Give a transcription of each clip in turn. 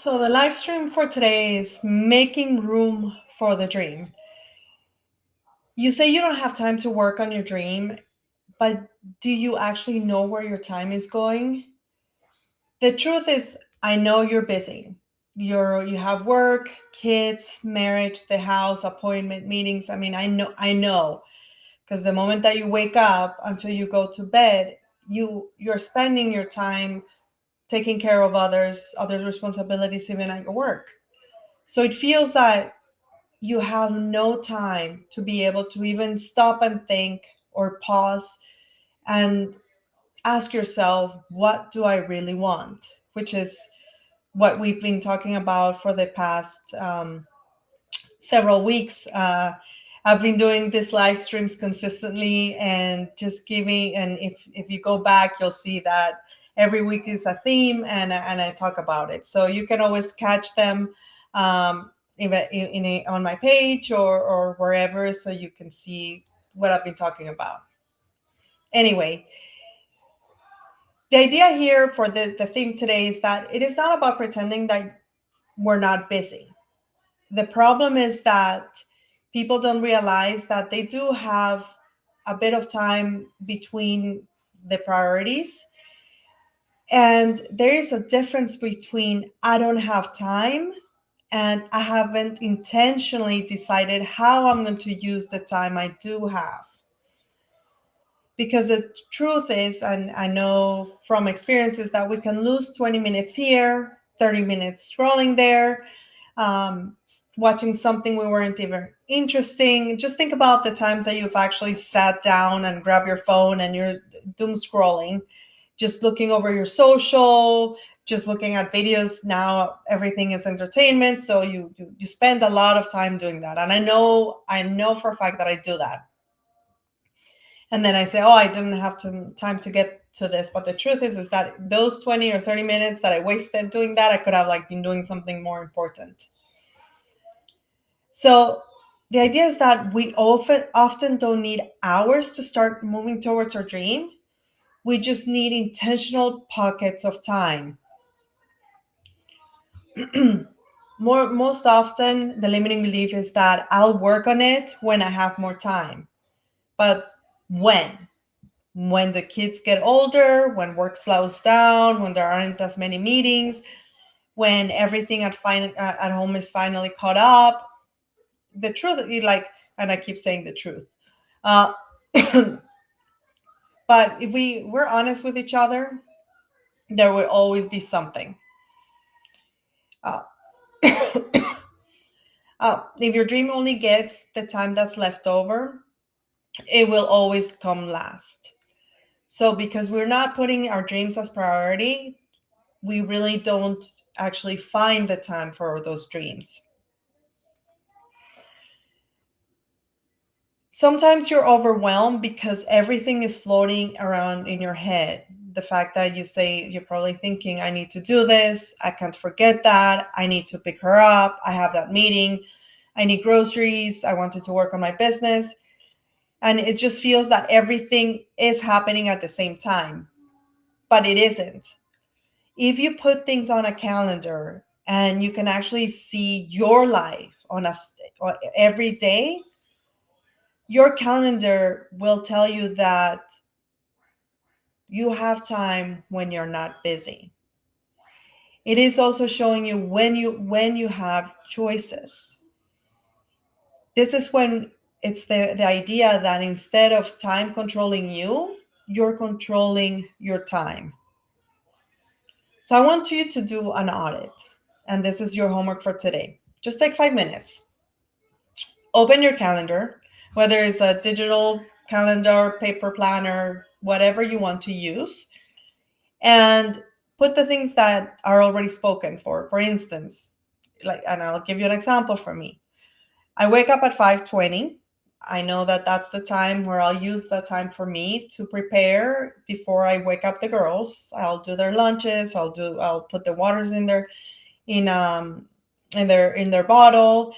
So the live stream for today is making room for the dream. You say you don't have time to work on your dream, but do you actually know where your time is going? The truth is, I know you're busy. You have work, kids, marriage, the house, appointment, meetings. I know because the moment that you wake up until you go to bed, you're spending your time taking care of others' responsibilities even at your work. So it feels like you have no time to be able to even stop and think or pause and ask yourself, what do I really want? Which is what we've been talking about for the past several weeks. I've been doing these live streams consistently and just giving, and if you go back, you'll see that every week is a theme and I talk about it. So you can always catch them on my page or wherever, so you can see what I've been talking about. Anyway, the idea here for the theme today is that it is not about pretending that we're not busy. The problem is that people don't realize that they do have a bit of time between the priorities. And there is a difference between I don't have time and I haven't intentionally decided how I'm going to use the time I do have. Because the truth is, and I know from experiences, that we can lose 20 minutes here, 30 minutes scrolling there, watching something we weren't even interesting. Just think about the times that you've actually sat down and grabbed your phone and you're doom scrolling, just looking over your social, just looking at videos. Now everything is entertainment, so you spend a lot of time doing that. And I know for a fact that I do that. And then I say, oh, I didn't have time to get to this. But the truth is that those 20 or 30 minutes that I wasted doing that, I could have been doing something more important. So the idea is that we often don't need hours to start moving towards our dream. We just need intentional pockets of time. Most often, the limiting belief is that I'll work on it when I have more time. But when? When the kids get older, when work slows down, when there aren't as many meetings, when everything at home is finally caught up. The truth is and I keep saying the truth. Uh, but if we're honest with each other, there will always be something. Uh, if your dream only gets the time that's left over, it will always come last. So because we're not putting our dreams as priority, we really don't actually find the time for those dreams. Sometimes you're overwhelmed because everything is floating around in your head. The fact that you're probably thinking, I need to do this, I can't forget that, I need to pick her up, I have that meeting, I need groceries, I wanted to work on my business. And it just feels that everything is happening at the same time, but it isn't. If you put things on a calendar and you can actually see your life every day, your calendar will tell you that you have time when you're not busy. It is also showing you when you have choices. This is when it's the idea that instead of time controlling you, you're controlling your time. So I want you to do an audit, and this is your homework for today. Just take 5 minutes. Open your calendar, whether it's a digital calendar, paper planner, whatever you want to use, and put the things that are already spoken for. For instance, and I'll give you an example for me. I wake up at 5:20. I know that that's the time where I'll use that time for me to prepare before I wake up the girls. I'll do their lunches. I'll put the waters in their bottle.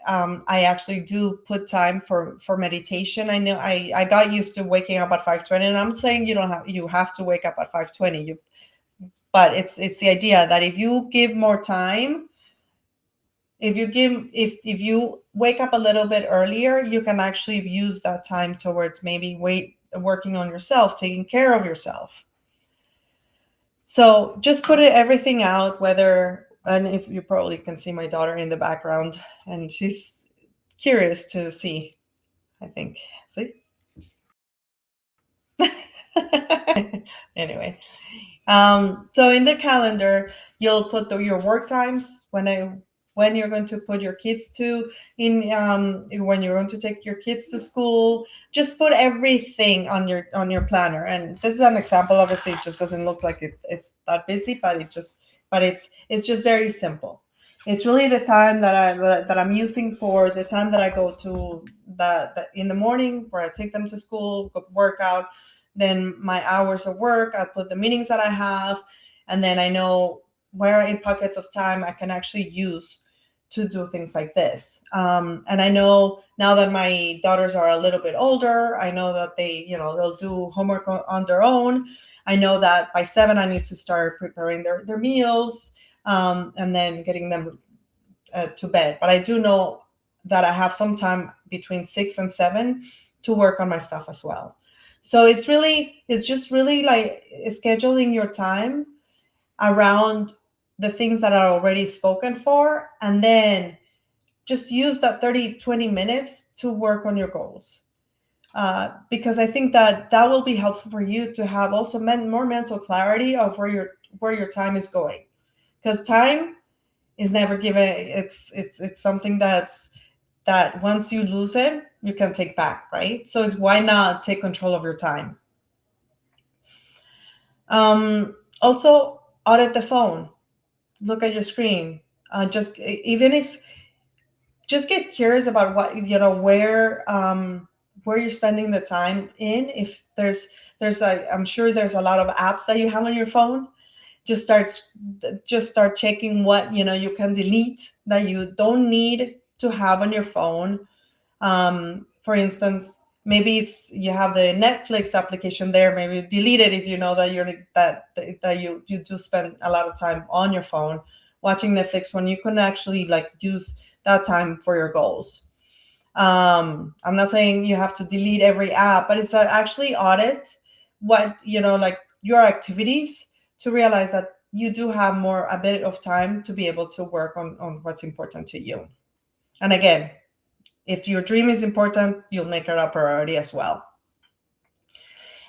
I actually do put time for meditation. I know I got used to waking up at 5:20, and I'm saying you have to wake up at 5:20. But it's the idea that if you give more time, if you wake up a little bit earlier, you can actually use that time towards maybe working on yourself, taking care of yourself. So just put everything out, whether, and if you probably can see my daughter in the background, and she's curious to see, I think. See? Anyway, so in the calendar, you'll put your work times, when you're going to put your kids to in when you're going to take your kids to school. Just put everything on your planner. And this is an example. Obviously, it just doesn't look like it's that busy, but it's just very simple. It's really the time that I'm using for the time that I go to the in the morning, where I take them to school, work out. Then my hours of work, I put the meetings that I have, and then I know where in pockets of time I can actually use to do things like this. And I know now that my daughters are a little bit older, I know that they'll do homework on their own. I know that by 7 I need to start preparing their meals, and then getting them to bed. But I do know that I have some time between 6 and 7 to work on my stuff as well. So it's just really like scheduling your time around the things that are already spoken for, and then just use that 30-20 minutes to work on your goals. Because I think that will be helpful for you to have also more mental clarity of where your time is going. Because time is never given. It's something that once you lose it, you can take back, right? So it's, why not take control of your time? Also, audit the phone. Look at your screen. Just even if just get curious about what where you're spending the time in. If I'm sure there's a lot of apps that you have on your phone. Just start checking what you can delete that you don't need to have on your phone. For instance, maybe you have the Netflix application there. Maybe delete it if you know that you do spend a lot of time on your phone watching Netflix, when you can actually like use that time for your goals. I'm not saying you have to delete every app, but it's actually audit what like your activities, to realize that you do have a bit of time to be able to work on what's important to you. And again, if your dream is important, you'll make it a priority as well.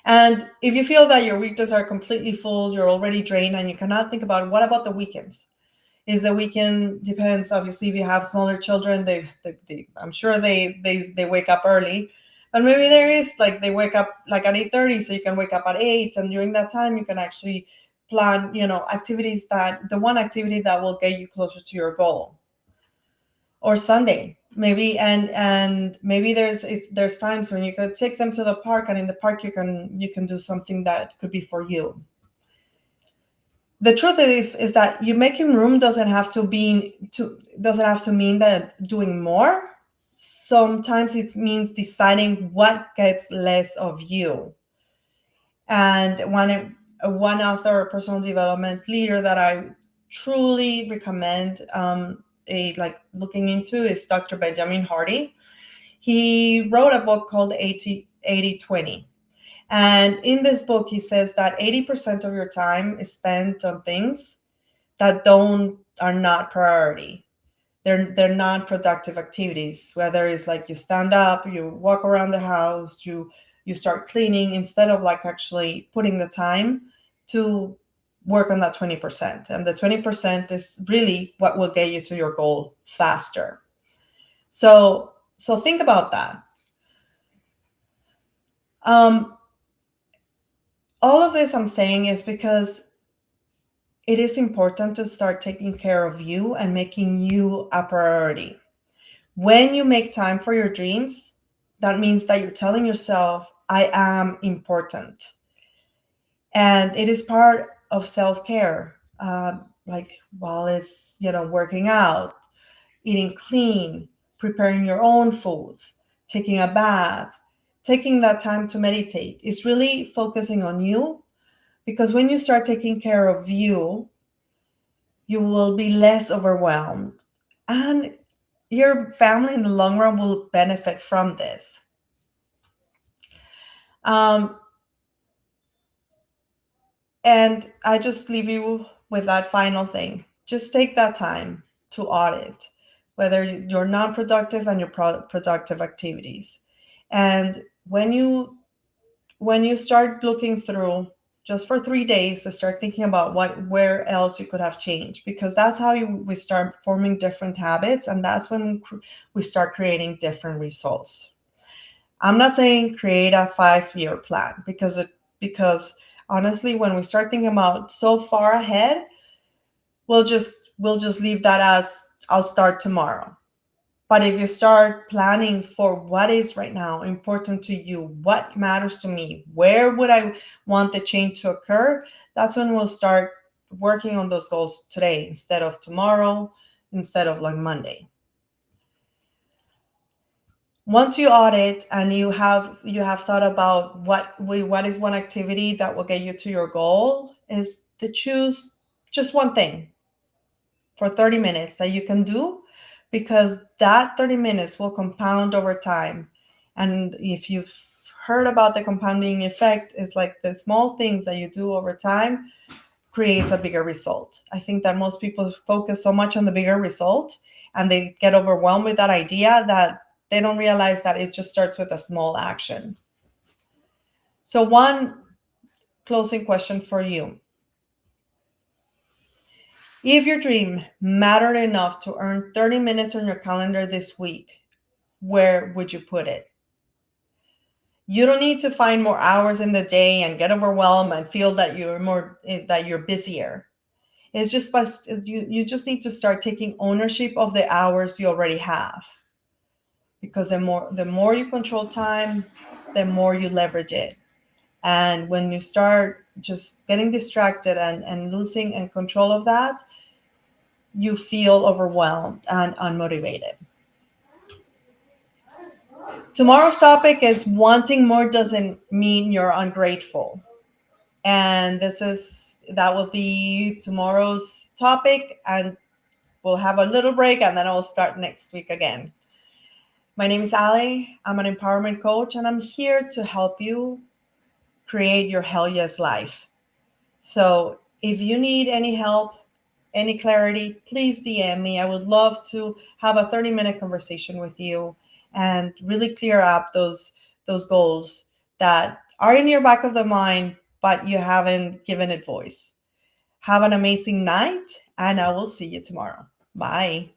And if you feel that your weekdays are completely full, you're already drained, and you cannot think about what about the weekends? Is the weekend depends. Obviously, if you have smaller children, I'm sure they wake up early, but maybe there is like they wake up like at 8:30, so you can wake up at 8, and during that time you can actually plan activities, the one activity that will get you closer to your goal. Or Sunday, maybe, and maybe there's times when you could take them to the park, and in the park you can do something that could be for you. The truth is that you making room doesn't have to mean that doing more. Sometimes it means deciding what gets less of you. And one author or personal development leader that I truly recommend looking into is Dr. Benjamin Hardy. He wrote a book called 80-20. And in this book, he says that 80% of your time is spent on things that are not priority. They're non-productive activities, whether it's like you stand up, you walk around the house, you start cleaning, instead of like actually putting the time to work on that 20%. And the 20% is really what will get you to your goal faster. So think about that. All of this I'm saying is because it is important to start taking care of you and making you a priority. When you make time for your dreams, that means that you're telling yourself, I am important. And it is part of self-care, like while it's, working out, eating clean, preparing your own foods, taking a bath, taking that time to meditate. It's really focusing on you, Because when you start taking care of you, you will be less overwhelmed. And your family in the long run will benefit from this. Um, and I just leave you with that final thing. Just take that time to audit whether your non-productive and your productive activities. And when you start looking through just for 3 days to start thinking about where else you could have changed, because that's how we start forming different habits, and that's when we start creating different results. I'm not saying create a 5-year plan, because honestly, when we start thinking about so far ahead, we'll just leave that as I'll start tomorrow. But if you start planning for what is right now important to you, what matters to me, where would I want the change to occur, that's when we'll start working on those goals today instead of tomorrow, instead of like Monday. Once you audit and you have thought about what is one activity that will get you to your goal, is to choose just one thing for 30 minutes that you can do, because that 30 minutes will compound over time. And if you've heard about the compounding effect, it's like the small things that you do over time creates a bigger result. I think that most people focus so much on the bigger result and they get overwhelmed with that idea that they don't realize that it just starts with a small action. So, one closing question for you. If your dream mattered enough to earn 30 minutes on your calendar this week, where would you put it? You don't need to find more hours in the day and get overwhelmed and feel that you're busier. It's just you just need to start taking ownership of the hours you already have, because the more you control time, the more you leverage it. And when you start just getting distracted and losing and control of that, you feel overwhelmed and unmotivated. Tomorrow's topic is wanting more doesn't mean you're ungrateful. And that will be tomorrow's topic. And we'll have a little break and then I'll start next week again. My name is Ali. I'm an empowerment coach and I'm here to help you create your hell yes life. So if you need any help, any clarity, please DM me. I would love to have a 30-minute conversation with you and really clear up those goals that are in your back of the mind, but you haven't given it voice. Have an amazing night, and I will see you tomorrow. Bye.